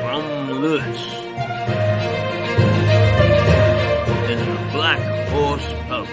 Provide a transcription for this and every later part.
from Lewis in the Black Horse Pub.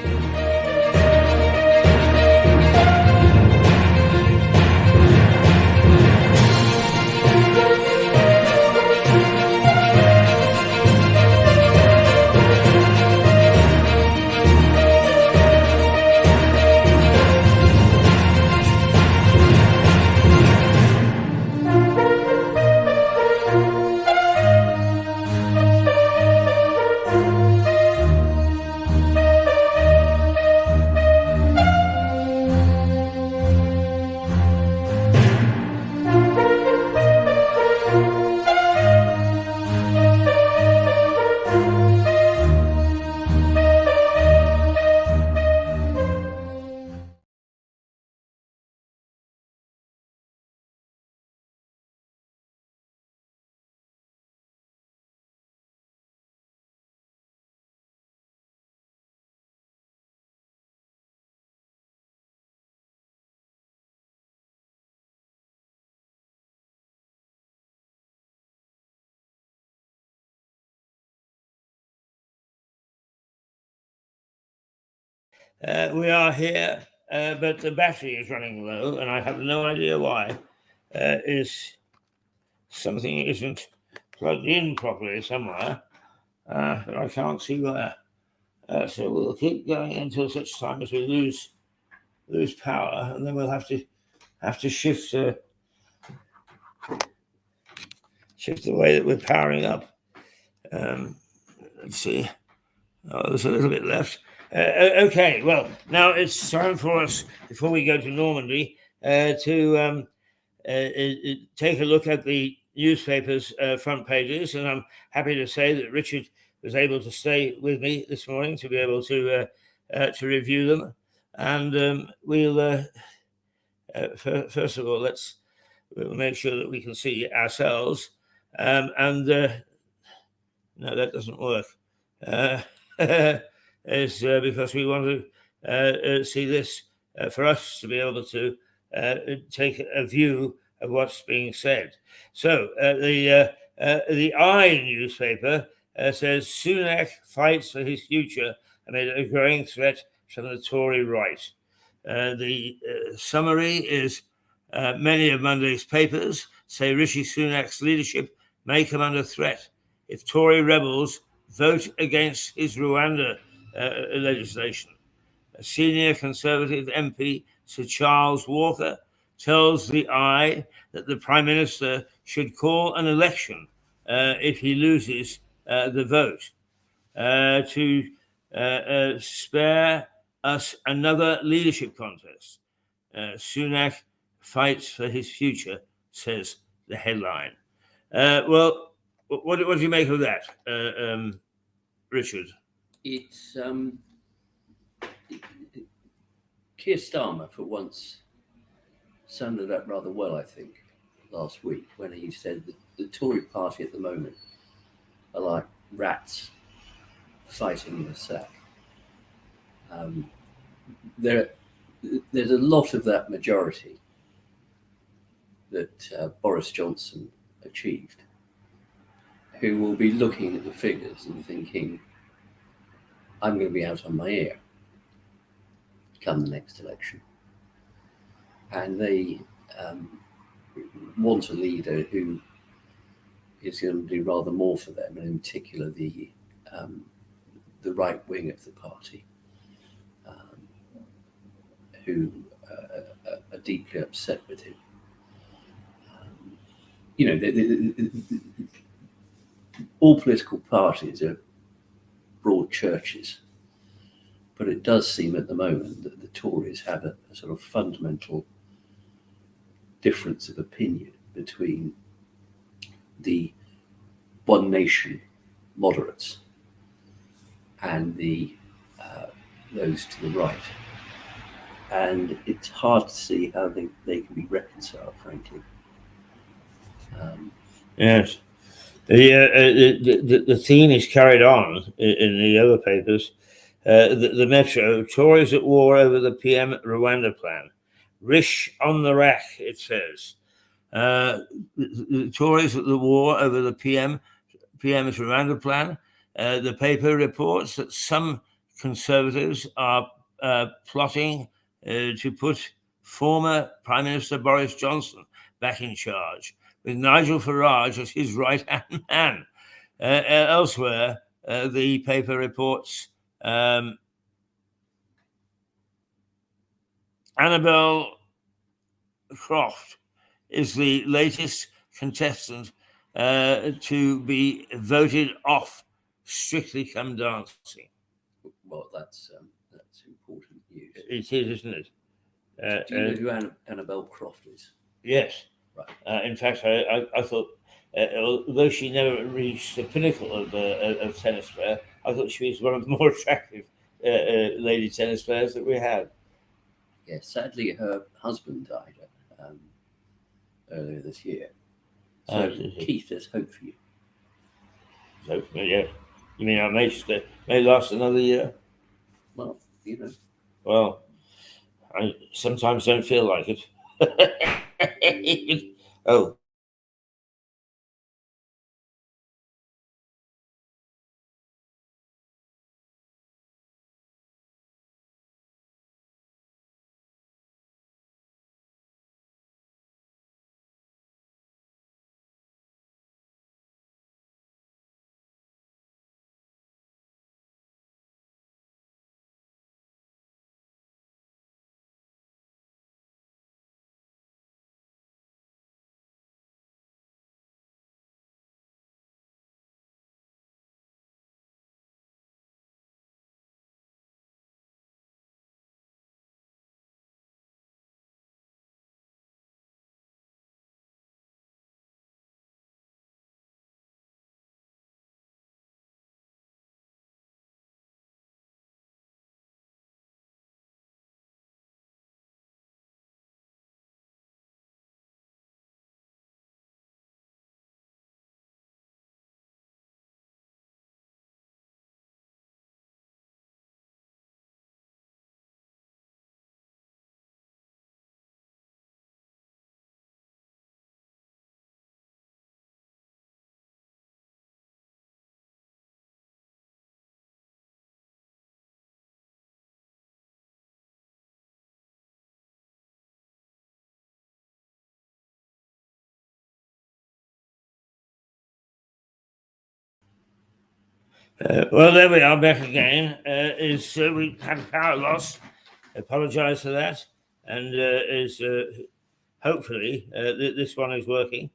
We are here, but the battery is running low, and I have no idea why. Is something isn't plugged in properly somewhere, but I can't see where. So we'll keep going until such time as we lose power, and then we'll have to shift the way that we're powering up. Let's see. Oh, there's a little bit left. Okay, well, now it's time for us, before we go to Normandy, to take a look at the newspapers' front pages, and I'm happy to say that Richard was able to stay with me this morning to be able to review them. And we'll first of all we'll make sure that we can see ourselves. No, that doesn't work. Is because we want to see this for us to be able to take a view of what's being said. So the I newspaper says Sunak fights for his future amid a growing threat from the Tory right. The summary is many of Monday's papers say Rishi Sunak's leadership may come under threat if Tory rebels vote against his Rwanda legislation. A senior Conservative MP, Sir Charles Walker, tells the I that the Prime Minister should call an election if he loses the vote to spare us another leadership contest. Sunak fights for his future, says the headline. Well, what do you make of that, Richard? It's Keir Starmer, for once, summed it up rather well, I think, last week when he said that the Tory party at the moment are like rats fighting in a sack. There's a lot of that majority that Boris Johnson achieved, who will be looking at the figures and thinking, I'm going to be out on my ear come the next election. And they want a leader who is going to do rather more for them, and in particular the right wing of the party, who are deeply upset with him. All political parties are broad churches, but it does seem at the moment that the Tories have a sort of fundamental difference of opinion between the One Nation moderates and those to the right. And it's hard to see how they can be reconciled, frankly. Yes. The theme is carried on in the other papers. The Metro, Tories at war over the PM Rwanda plan. Rish on the rack, it says. the Tories at the war over the PM's Miranda plan. The paper reports that some Conservatives are plotting to put former Prime Minister Boris Johnson back in charge, with Nigel Farage as his right-hand man. Elsewhere, the paper reports Annabel Croft is the latest contestant to be voted off Strictly Come Dancing. Well, that's important news. It is, isn't it? Do you know who Annabel Croft is? Yes. Right. In fact, I thought, although she never reached the pinnacle of tennis player, I thought she was one of the more attractive lady tennis players that we had. Yeah, sadly, her husband died earlier this year. So, Keith, there's hope for you. Hope for me, yeah. You mean our may last another year? Well, you know. Well, I sometimes don't feel like it. Oh. Well, there we are, back again. We had a power loss. Apologise for that, and hopefully this one is working.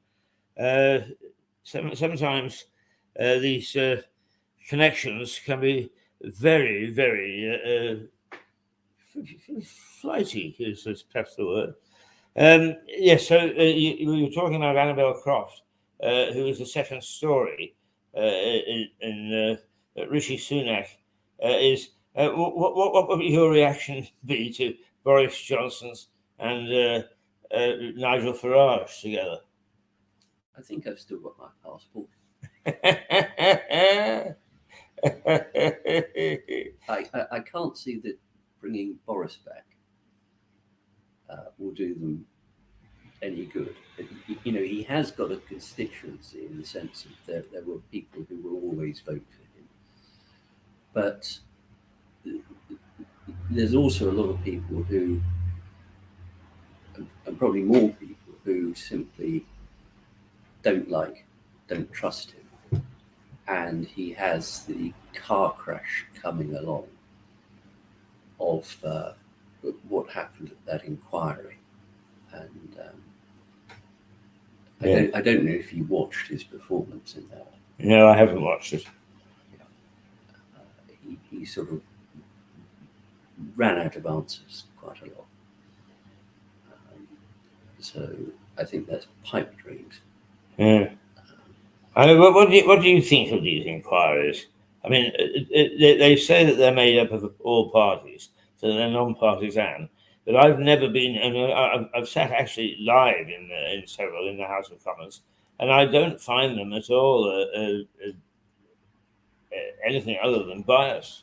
Sometimes these connections can be very, very flighty, is perhaps the word. Yes, so you were talking about Annabel Croft, who is the second story in Rishi Sunak. What would your reaction be to Boris Johnson's and Nigel Farage together? I think I've still got my passport. I can't see that bringing Boris back will do them any good. You know, he has got a constituency in the sense of there were people who will always vote for him. But there's also a lot of people who, and probably more people, who simply don't trust him. And he has the car crash coming along of what happened at that inquiry. And I don't know if you watched his performance in that. No, I haven't watched it. He sort of ran out of answers quite a lot. So I think that's pipe dreams. Yeah. What do you think of these inquiries? I mean, they say that they're made up of all parties, so they're non-partisan. But I've never been, and I've sat actually live in several in the House of Commons, and I don't find them at all anything other than bias.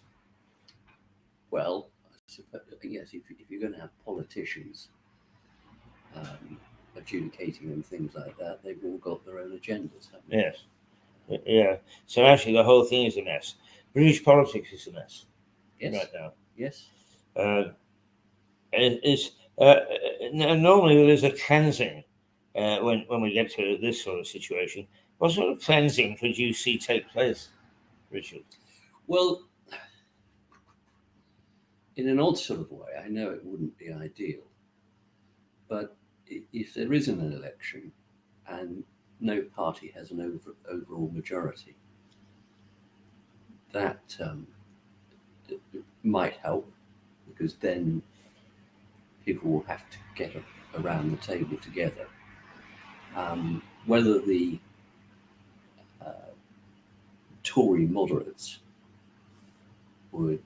Well, yes, if you're going to have politicians adjudicating and things like that, they've all got their own agendas, haven't they? Yes. Yeah. So actually, the whole thing is a mess. British politics is a mess Yes. right now. Yes. Normally there's a cleansing when we get to this sort of situation. What sort of cleansing could you see take place, Richard? Well, in an odd sort of way, I know it wouldn't be ideal, but if there isn't an election and no party has an overall majority, that might help, because then people will have to get around the table together. Whether the Tory moderates would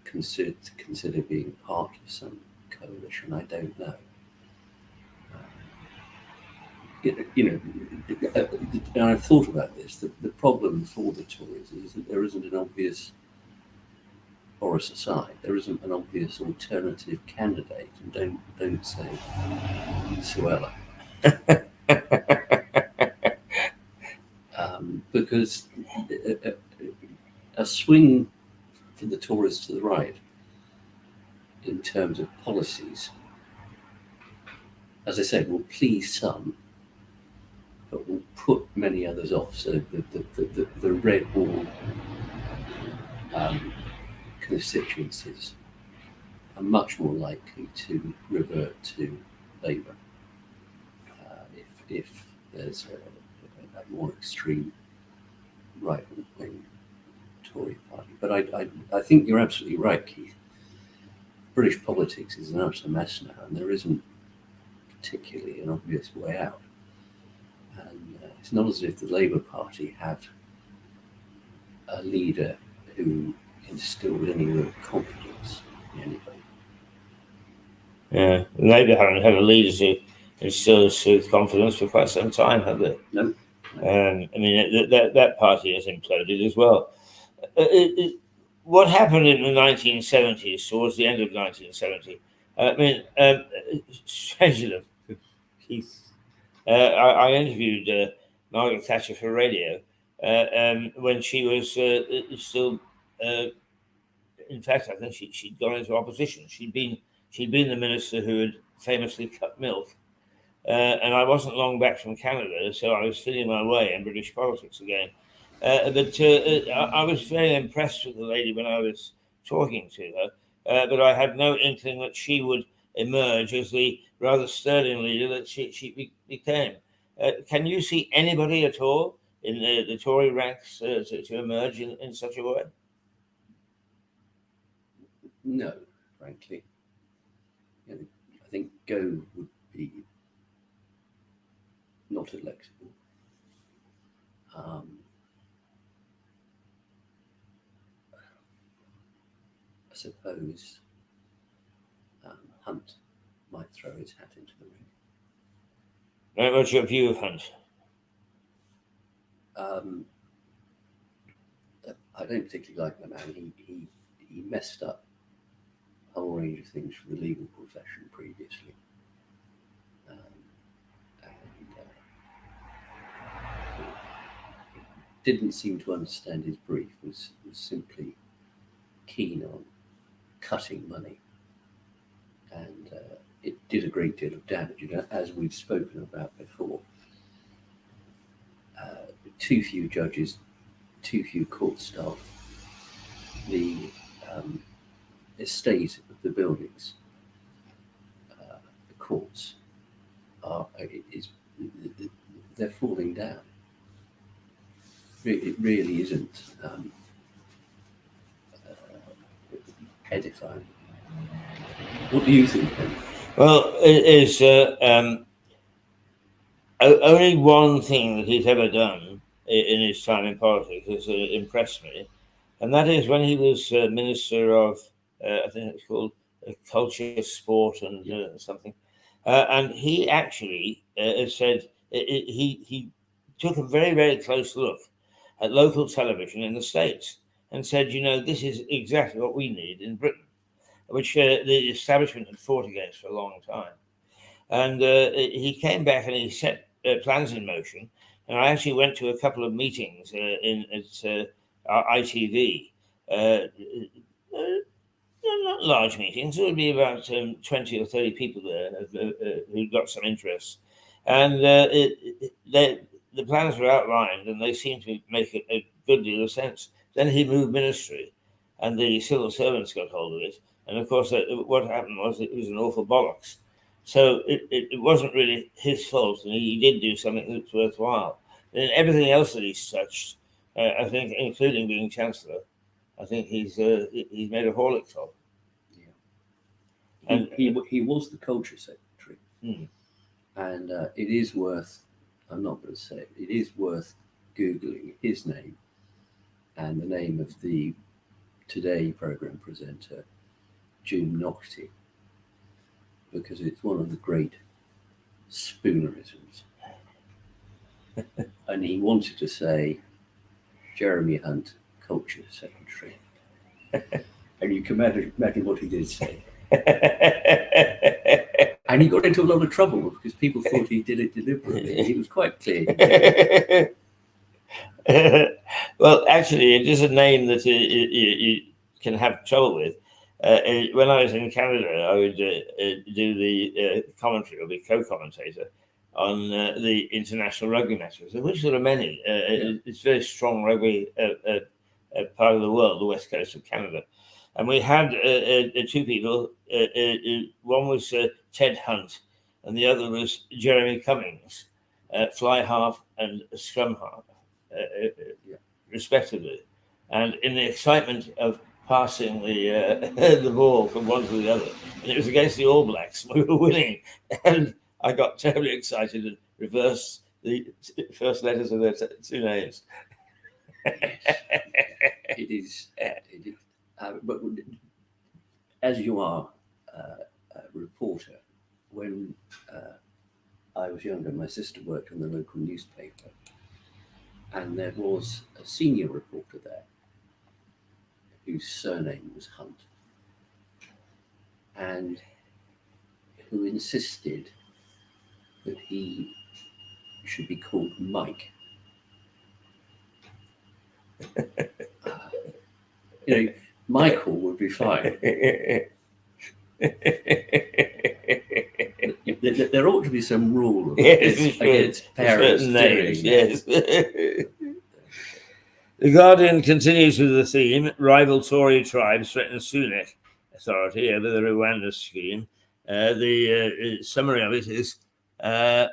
consider being part of some coalition, I don't know. And I've thought about this. The problem for the Tories is that there isn't an obvious, Boris aside, there isn't an obvious alternative candidate. And don't say Suella. Because a swing for the Tories to the right in terms of policies, as I said, will please some, but will put many others off. So the red wall constituencies are much more likely to revert to Labour if there's a more extreme right-wing Tory party. But I think you're absolutely right, Keith. British politics is an utter mess now, and there isn't particularly an obvious way out. And it's not as if the Labour Party have a leader who instilled any real confidence in anybody. Yeah, Labour haven't had a leader who instills confidence for quite some time, have they? No. I mean, that party has imploded as well. What happened in the 1970s, towards the end of 1970? I mean, strangely enough, Keith, I interviewed Margaret Thatcher for radio when she was still. In fact, I think she'd gone into opposition. She'd been the minister who had famously cut milk. And I wasn't long back from Canada, so I was feeling my way in British politics again. But I was very impressed with the lady when I was talking to her, but I had no inkling that she would emerge as the rather sterling leader that she became. Can you see anybody at all in the Tory ranks to emerge in such a way? No, frankly. I think Gove would be not electable. I suppose Hunt might throw his hat into the ring. What's your view of Hunt? I don't particularly like the man. He messed up a whole range of things for the legal profession previously. Didn't seem to understand his brief, was simply keen on cutting money, and it did a great deal of damage, as we've spoken about before. Too few judges, too few court staff, the estate of the buildings, the courts, they're falling down. It really isn't edifying. What do you think, Ben? Well, it is only one thing that he's ever done in his time in politics has impressed me, and that is when he was Minister of, I think it's called Culture, Sport, and something, and he actually said he took a very, very close look at local television in the States and said, this is exactly what we need in Britain, which the establishment had fought against for a long time. And he came back and he set plans in motion. And I actually went to a couple of meetings at ITV. Not large meetings. There would be about 20 or 30 people there who got some interest. And the plans were outlined and they seemed to make a good deal of sense. Then he moved ministry and the civil servants got hold of it. And of course, what happened was it was an awful bollocks. So it wasn't really his fault, and he did do something that's worthwhile. And everything else that he's touched, I think, including being Chancellor, I think he's made a horlicks of. Yeah. And he was the Culture Secretary. And it is worth, I'm not going to say it is worth Googling his name and the name of the Today programme presenter, June Nocty, because it's one of the great spoonerisms. And he wanted to say Jeremy Hunt, Culture Secretary. And you can imagine what he did say. And he got into a lot of trouble because people thought he did it deliberately. He was quite clear. Well, actually, it is a name that you can have trouble with. When I was in Canada, I would do the commentary or be co-commentator on the international rugby matches, of which there are many. It's a very strong rugby part of the world, the west coast of Canada. And we had two people. One was Ted Hunt, and the other was Jeremy Cummings, fly half and scrum half, respectively. And in the excitement of passing the ball from one to the other, and it was against the All Blacks, we were winning, and I got terribly excited and reversed the first letters of their two names. It is. But as you are a reporter, when I was younger, my sister worked on the local newspaper, and there was a senior reporter there whose surname was Hunt, and who insisted that he should be called Mike. Michael would be fine. There ought to be some rule against parents names. Yes. The Guardian continues with the theme: rival Tory tribes threaten Sunak authority over the Rwanda scheme. The summary of it is the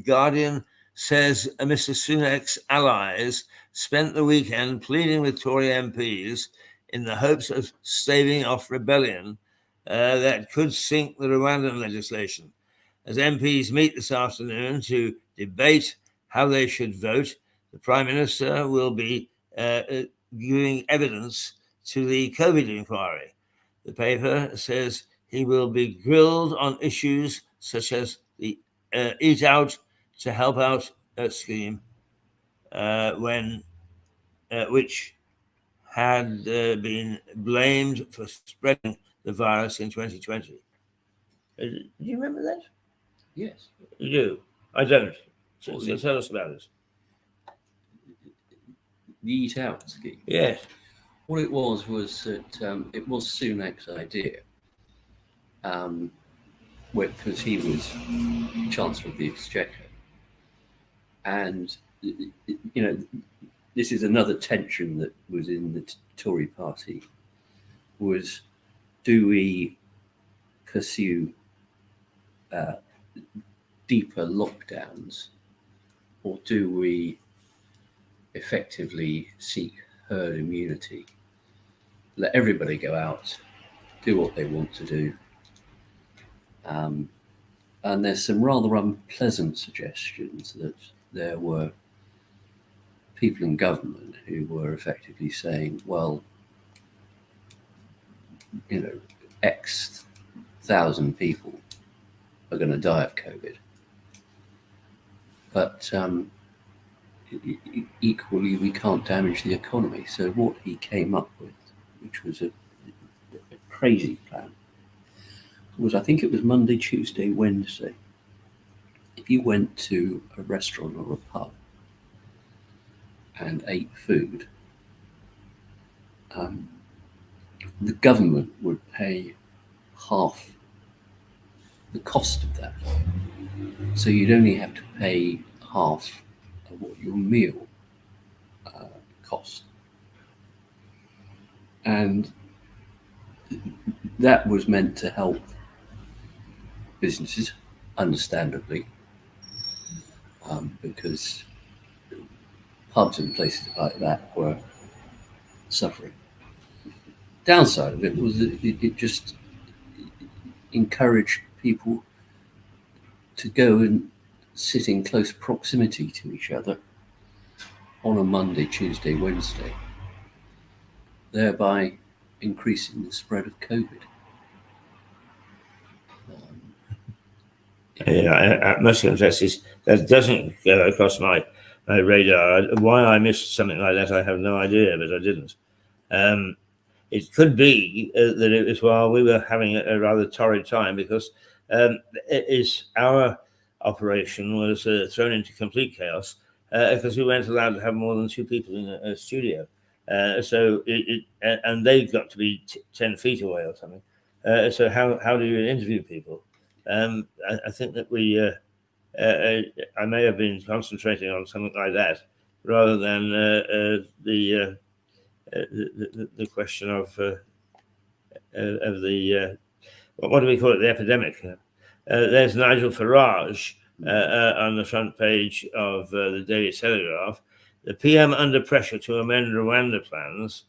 Guardian says Mr. Sunak's allies spent the weekend pleading with Tory MPs in the hopes of staving off rebellion that could sink the Rwandan legislation. As MPs meet this afternoon to debate how they should vote, the Prime Minister will be giving evidence to the COVID inquiry. The paper says he will be grilled on issues such as the Eat Out to Help Out scheme, which had been blamed for spreading the virus in 2020. Do you remember that? Yes. You do? I don't. So tell us about it. The Eat Out scheme. Yes. What it was that it was Sunak's idea, because he was Chancellor of the Exchequer. And, this is another tension that was in the Tory party, was do we pursue deeper lockdowns, or do we effectively seek herd immunity, let everybody go out, do what they want to do? And there's some rather unpleasant suggestions that there were people in government who were effectively saying, well, X thousand people are going to die of COVID. But equally, we can't damage the economy. So what he came up with, which was a crazy plan, was, I think it was Monday, Tuesday, Wednesday. If you went to a restaurant or a pub and ate food, the government would pay half the cost of that. So you'd only have to pay half of what your meal cost. And that was meant to help businesses, understandably, because pubs and places like that were suffering. Downside of it was that it just encouraged people to go and sit in close proximity to each other on a Monday, Tuesday, Wednesday, thereby increasing the spread of COVID. I must confess, that doesn't go across my radar. Why I missed something like that, I have no idea, but I didn't. It could be that it was while we were having a rather torrid time, because our operation was thrown into complete chaos because we weren't allowed to have more than 2 people in a studio. And they got to be 10 feet away or something. So how do you interview people? I think that I may have been concentrating on something like that rather than the question of the what do we call it? The epidemic. There's Nigel Farage on the front page of the Daily Telegraph. The PM under pressure to amend Rwanda plans.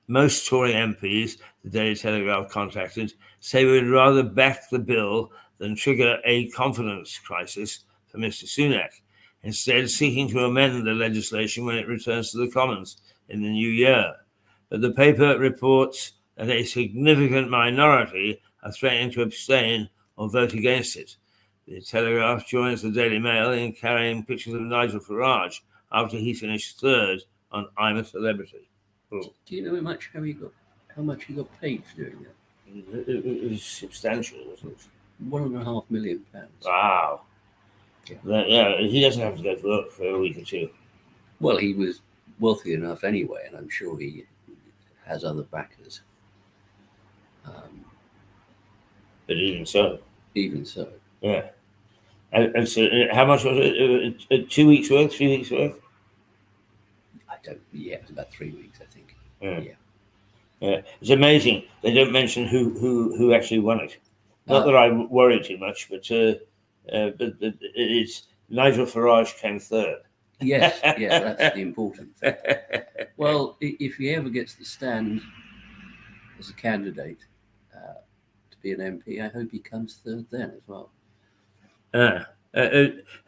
Most Tory MPs, the Daily Telegraph contacted, say we'd rather back the bill than trigger a confidence crisis for Mr. Sunak, instead seeking to amend the legislation when it returns to the Commons in the new year. But the paper reports that a significant minority are threatening to abstain or vote against it. The Telegraph joins the Daily Mail in carrying pictures of Nigel Farage after he finished third on I'm a Celebrity. Do you know how much he got paid for doing that? It was substantial, wasn't it? £1.5 million. Wow. Yeah, he doesn't have to go to work for a week or 2. Well, he was wealthy enough anyway, and I'm sure he has other backers. But even so. Yeah. And so how much was it? 2 weeks' worth, 3 weeks' worth? It was about 3 weeks, I think. Yeah. It's amazing. They don't mention who actually won it. Not that I worry too much, but it's Nigel Farage came third. Yes, yeah, that's the important thing. Well, if he ever gets to stand as a candidate to be an MP, I hope he comes third then as well. I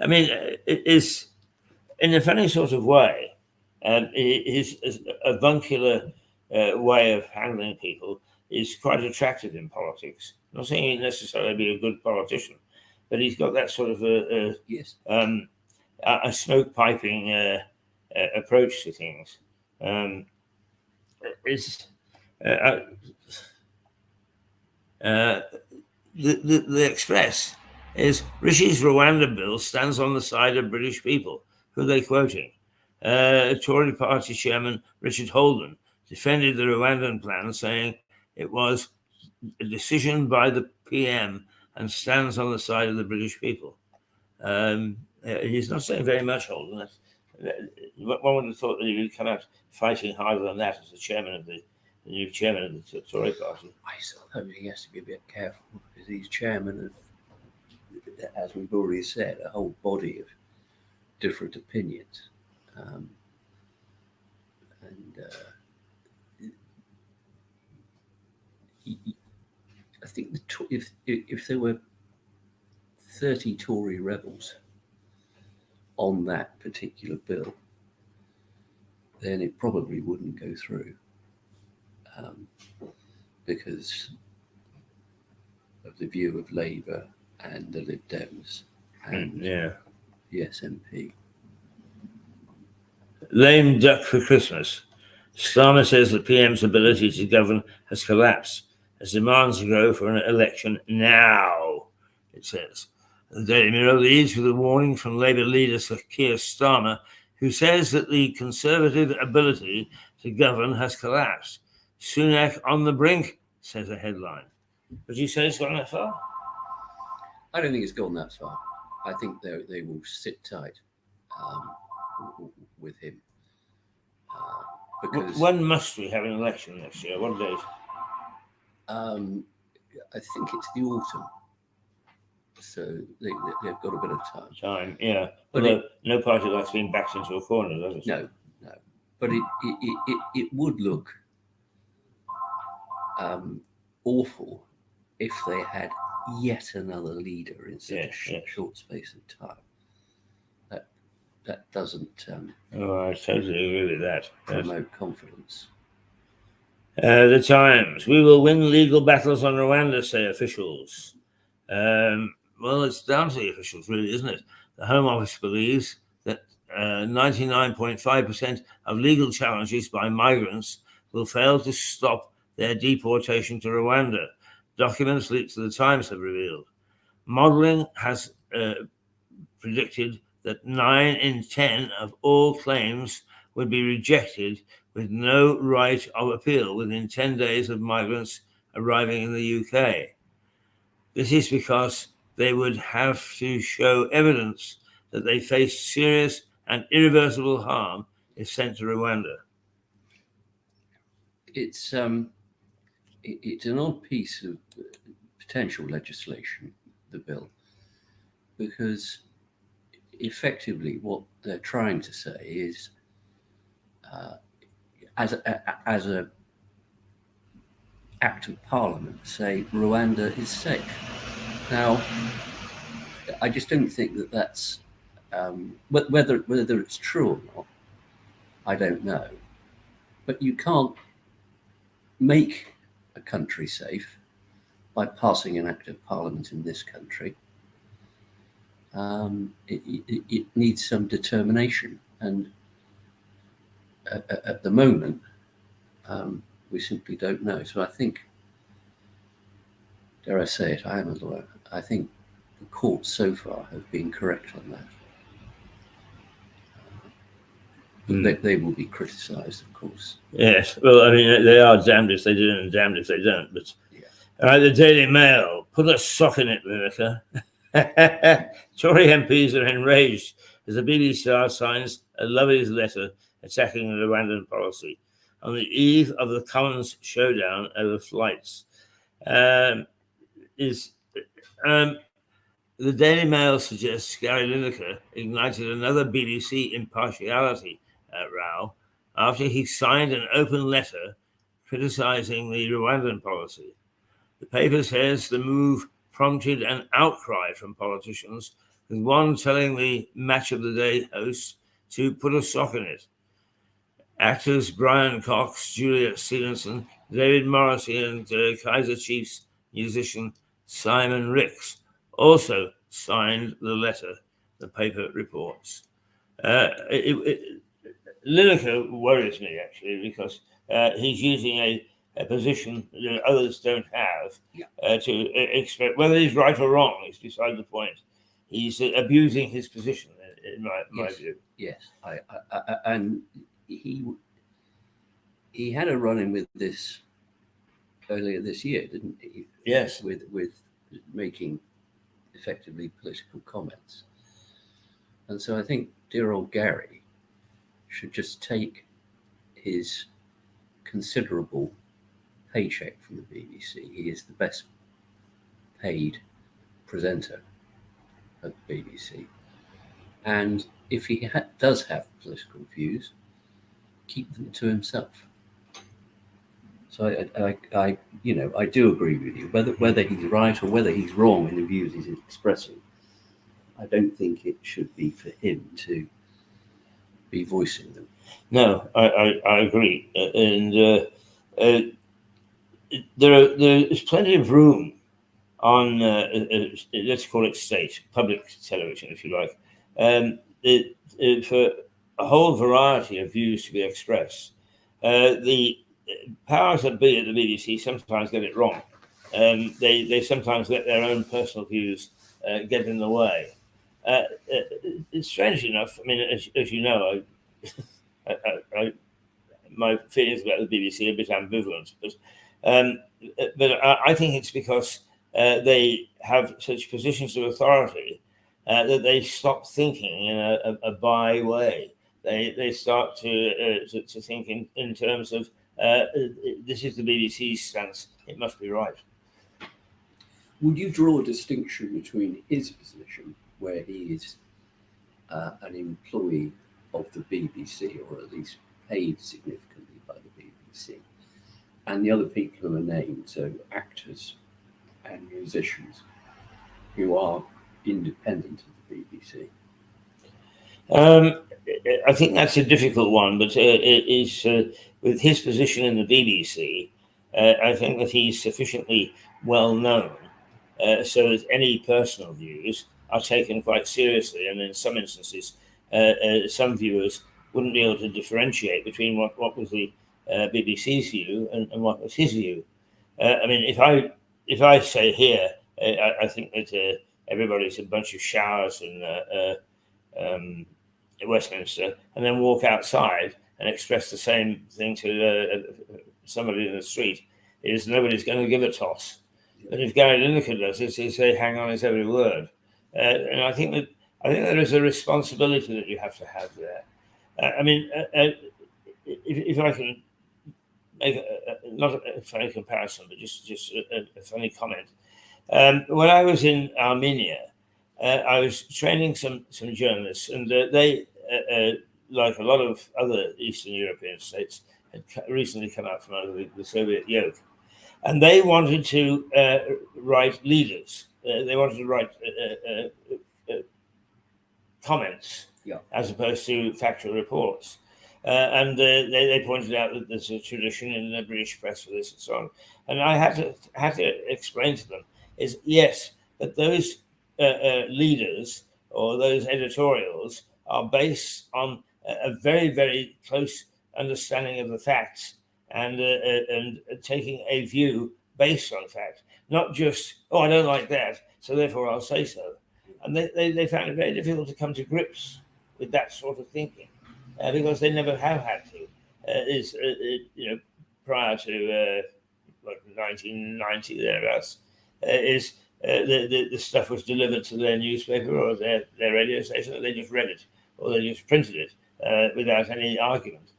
mean, it is in a funny sort of way. His avuncular way of handling people is quite attractive in politics. I'm not saying he'd necessarily be a good politician, but he's got that sort of a smoke piping approach to things. The Express is Rishie's Rwanda bill stands on the side of British people. Who are they quoting? Tory party chairman Richard Holden defended the Rwandan plan, saying it was a decision by the PM and stands on the side of the British people. He's not saying very much, Holden. One would have thought that he would come out fighting harder than that as the new chairman of the Tory party. I suppose he has to be a bit careful because he's chairman of, as we've already said, a whole body of different opinions. I think if there were 30 Tory rebels on that particular bill, then it probably wouldn't go through because of the view of Labour and the Lib Dems and the SNP. Lame duck for Christmas. Starmer says the PM's ability to govern has collapsed as demands grow for an election now, it says. The Daily Mirror leads with a warning from Labour leader Sir Keir Starmer, who says that the Conservative ability to govern has collapsed. Sunak on the brink, says a headline. Would you say it's gone that far? I don't think it's gone that far. I think they will sit tight with him. Because when must we have an election next year? What date? I think it's the autumn. So they've got a bit of time. Yeah. But no party likes being backed into a corner, does it? No. But it would look awful if they had yet another leader in such a short space of time. That doesn't I totally agree with that. promote confidence. The Times. We will win legal battles on Rwanda, say officials. Well, it's down to the officials, really, isn't it? The Home Office believes that 99.5% of legal challenges by migrants will fail to stop their deportation to Rwanda. Documents leaked to the Times have revealed. Modelling has predicted that 9 in 10 of all claims would be rejected with no right of appeal within 10 days of migrants arriving in the UK. This is because they would have to show evidence that they face serious and irreversible harm if sent to Rwanda. It's an odd piece of potential legislation, the bill, because effectively what they're trying to say is, as a act of parliament, say Rwanda is safe. Now, I just don't think that that's whether it's true or not, I don't know. But you can't make a country safe by passing an act of parliament in this country. It needs some determination, and at the moment, we simply don't know. So I think, dare I say it, I am a lawyer, I think the courts so far have been correct on that. They will be criticised, of course. Yes, well, I mean, they are damned if they do and damned if they don't. But the Daily Mail, put a sock in it, Rebecca. Tory MPs are enraged as the BBC signs a Lovey's letter attacking the Rwandan policy on the eve of the Commons showdown over flights. The Daily Mail suggests Gary Lineker ignited another BBC impartiality row after he signed an open letter criticising the Rwandan policy. The paper says the move prompted an outcry from politicians, with one telling the Match of the Day host to put a sock in it. Actors Brian Cox, Juliet Stevenson, David Morrissey, and Kaiser Chiefs musician Simon Ricks also signed the letter, the paper reports. Lineker worries me, actually, because he's using a position that others don't have to expect. Whether he's right or wrong is beside the point. He's abusing his position, in my view. Yes, and he had a run-in with this earlier this year, didn't he? Yes. With making effectively political comments. And so I think dear old Gary should just take his considerable paycheck from the BBC. He is the best paid presenter at the BBC. And if he does have political views, keep them to himself. So I do agree with you. Whether he's right or whether he's wrong in the views he's expressing, I don't think it should be for him to be voicing them. No, I agree, and there's plenty of room on let's call it state public television, if you like, for a whole variety of views to be expressed. The powers that be at the BBC sometimes get it wrong. They sometimes let their own personal views get in the way. Strangely enough, I mean, as you know, my feelings about the BBC are a bit ambivalent, but I think it's because they have such positions of authority that they stop thinking in a by way. They start to think in terms of this is the BBC's stance, it must be right. Would you draw a distinction between his position, where he is an employee of the BBC, or at least paid significantly by the BBC, and the other people who are named, so actors and musicians, who are independent of the BBC? I think that's a difficult one, but it is with his position in the BBC. I think that he's sufficiently well known so that any personal views are taken quite seriously, and in some instances, some viewers wouldn't be able to differentiate between what was the BBC's view and what was his view. I mean, if I say here, I think that everybody's a bunch of showers and Westminster, and then walk outside and express the same thing to somebody in the street, is nobody's going to give a toss. But if Gary Lineker does it, he'll say, hang on his every word. And I think there is a responsibility that you have to have there. I mean, if I can make not a funny comparison, but just a funny comment. When I was in Armenia, I was training some journalists, and they, like a lot of other Eastern European states, had recently come out from under the Soviet yoke. And they wanted to write leaders. They wanted to write comments as opposed to factual reports. And they pointed out that there's a tradition in the British press for this and so on. And I had to explain to them is, yes, that those leaders or those editorials are based on a very, very close understanding of the facts and taking a view based on fact, not just, oh, I don't like that, so therefore I'll say so. And they found it very difficult to come to grips with that sort of thinking because they never have had to. Prior to 1990, thereabouts, the stuff was delivered to their newspaper or their radio station, and they just read it or they just printed it without any argument.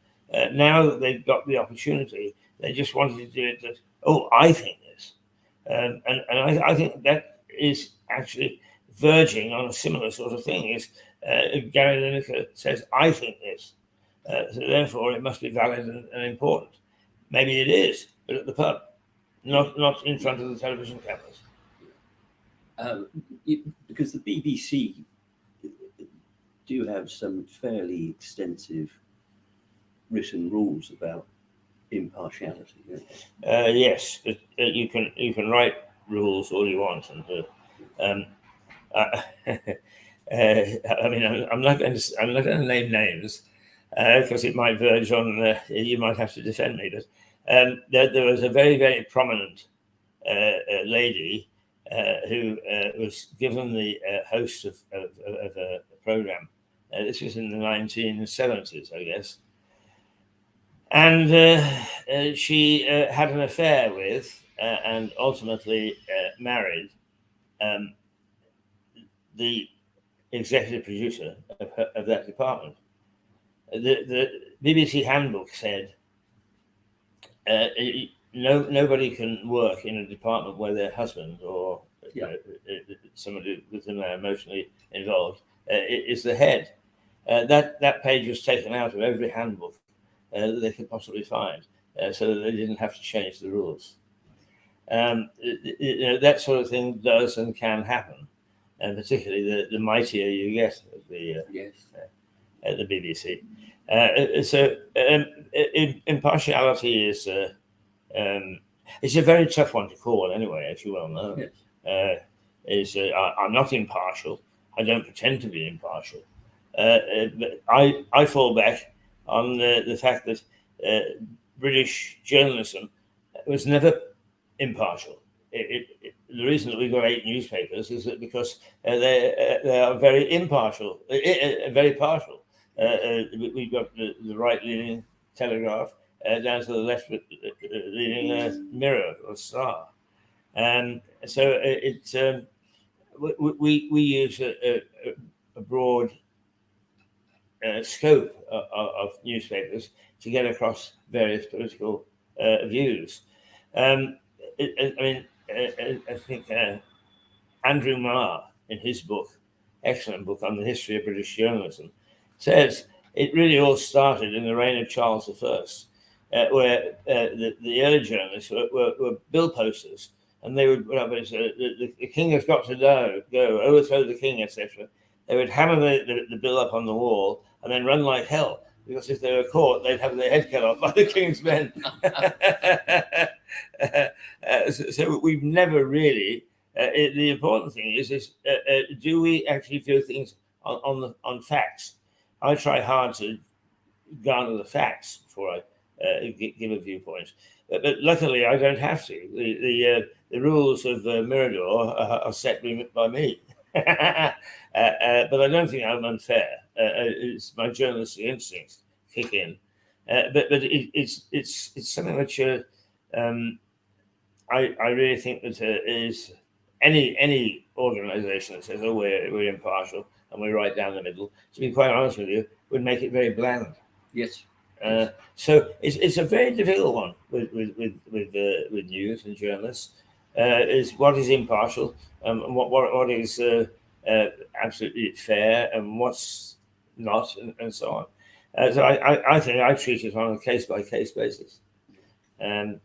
Now that they've got the opportunity, they just wanted to do it that, oh, I think this. And I think that is actually verging on a similar sort of thing. Is Gary Lineker says, I think this. So therefore, it must be valid and important. Maybe it is, but at the pub, not in front of the television cameras. Because the BBC do have some fairly extensive written rules about impartiality. Yes, but you can write rules all you want, and I mean, I'm not going to name names because it might verge on. You might have to defend me, but there was a very, very prominent lady who was given the host of a program. This was in the 1970s, I guess. And she had an affair with and ultimately married the executive producer of that department. The BBC handbook said nobody can work in a department where their husband or somebody with whom they're emotionally involved is the head. That page was taken out of every handbook that they could possibly find, so that they didn't have to change the rules. That sort of thing does and can happen, and particularly the mightier you get at the BBC. So impartiality is it's a very tough one to call anyway, as you well know. Yes. I'm not impartial. I don't pretend to be impartial. But I fall back on the fact that British journalism was never impartial. The reason that we've got 8 newspapers is that because they are very impartial, very partial. We've got the right-leaning Telegraph down to the left-leaning Mirror or Star, and so we use a broad scope of newspapers to get across various political views. I think Andrew Marr, in his book, excellent book on the history of British journalism, says it really all started in the reign of Charles I, where the early journalists were bill posters, and they would, the king has got to go, overthrow the king, etc. They would hammer the bill up on the wall and then run like hell, because if they were caught, they'd have their head cut off by the king's men. So we've never really. The important thing is do we actually view things on facts? I try hard to garner the facts before I give a viewpoint, but luckily I don't have to. The rules of Mirador are set by me. But I don't think I'm unfair. It's my journalistic instincts kick in, but it's something which I really think that is any organisation that says, "Oh, we're impartial and we're right down the middle," to be quite honest with you, would make it very bland. Yes. So it's a very difficult one with news and journalists. Is what is impartial, and what is absolutely fair, and what's not, and so on. So I think I treat it on a case by case basis, and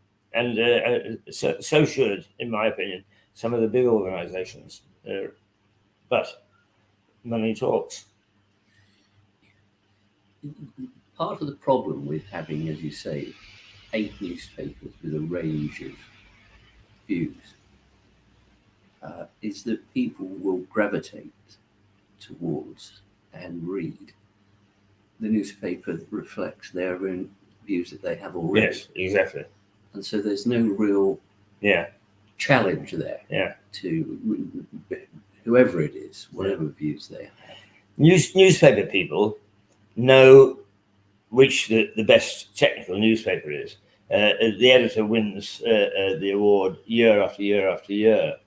so should, in my opinion, some of the big organisations. But money talks. Part of the problem with having, as you say, 8 newspapers with a range of views is that people will gravitate towards and read the newspaper that reflects their own views that they have already. Yes, exactly. And so there's no real challenge there to whoever it is, whatever views they have. Newspaper people know which the best technical newspaper is. The editor wins the award year after year after year.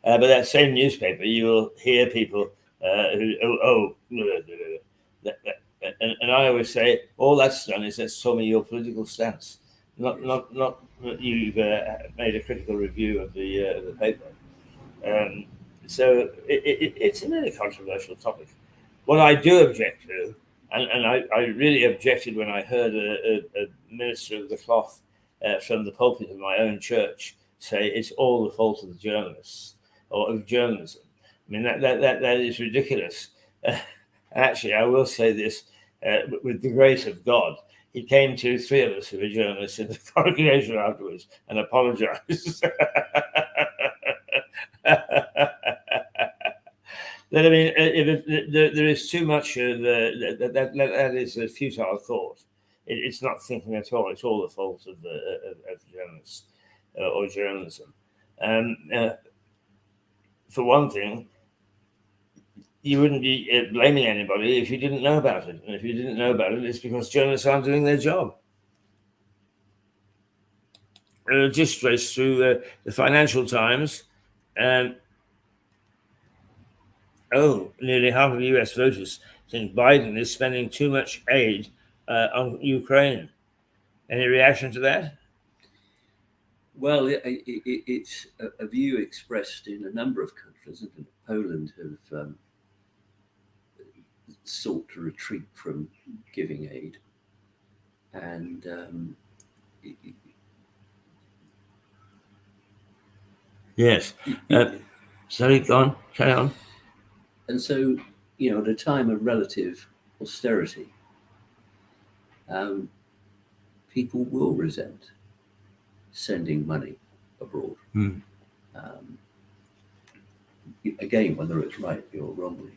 But that same newspaper, you will hear people who, and I always say, all that's done is that's told me your political stance, not that you've made a critical review of the paper. So it's a really controversial topic. What I do object to, and I really objected when I heard a minister of the cloth from the pulpit of my own church say it's all the fault of the journalists or of journalism. I mean, that is ridiculous. Actually, I will say this, with the grace of God, he came to 3 of us who were journalists in the congregation afterwards and apologized. That, I mean, there is too much that is a futile thought. It's not thinking at all. It's all the fault of journalists or journalism. For one thing, you wouldn't be blaming anybody if you didn't know about it. And if you didn't know about it, it's because journalists aren't doing their job. Just trace through the Financial Times. Nearly half of US voters think Biden is spending too much aid on Ukraine. Any reaction to that? Well, it's a view expressed in a number of countries. Poland have sought to retreat from giving aid. And yes. Sorry, go on, carry on. And so, at a time of relative austerity, people will resent sending money abroad. Again, whether it's rightly or wrongly.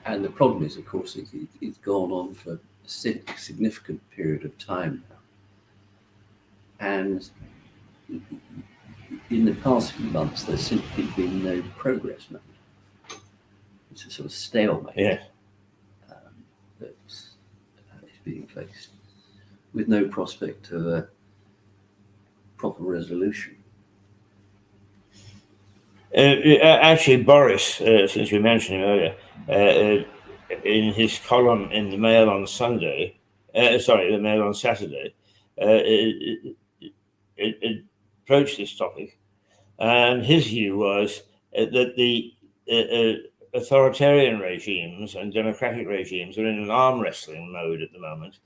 And the problem is, of course, it's gone on for significant period of time now. And in the past few months, there's simply been no progress made. It's a sort of stalemate that is being faced, with no prospect of a proper resolution. Actually, Boris, since we mentioned him earlier, in his column in the Mail on Sunday, the Mail on Saturday, it approached this topic, and his view was that the authoritarian regimes and democratic regimes are in an arm wrestling mode at the moment,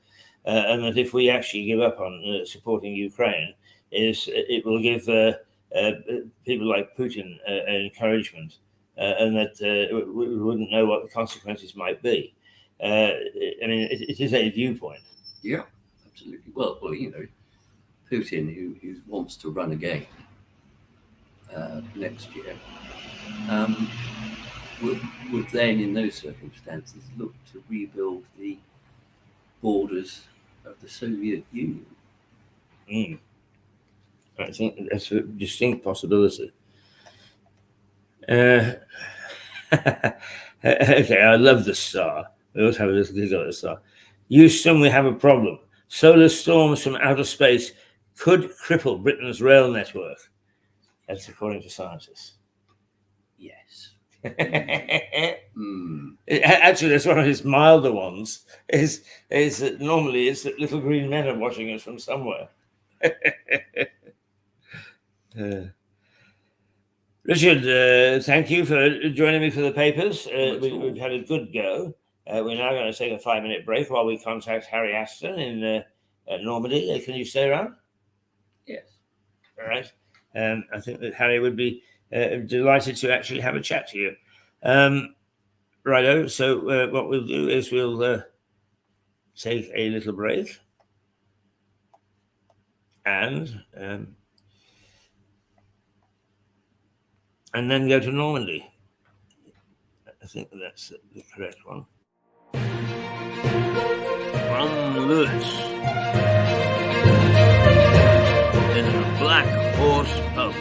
and that if we actually give up on supporting Ukraine, it will give people like Putin encouragement, and that we wouldn't know what the consequences might be. I mean, it is a viewpoint. Yeah, absolutely. Well, Putin, who wants to run again next year, would then, in those circumstances, look to rebuild the borders of the Soviet Union. I think that's a distinct possibility. Okay, I love the star. We always have a little giggle at the star. Houston, we have a problem. Solar storms from outer space could cripple Britain's rail network. That's according to scientists. Yes. Actually, that's one of his milder ones. Is that normally it's that little green men are watching us from somewhere. Richard, thank you for joining me for the papers. We've had a good go. We're now going to take a 5-minute break while we contact Harry Aston in Normandy. Can you stay around? Yes. All right. I think that Harry would be delighted to actually have a chat to you. Righto. So what we'll do is we'll take a little break and then go to Normandy. I think that's the correct one. From Lewis in the Black Horse Pub.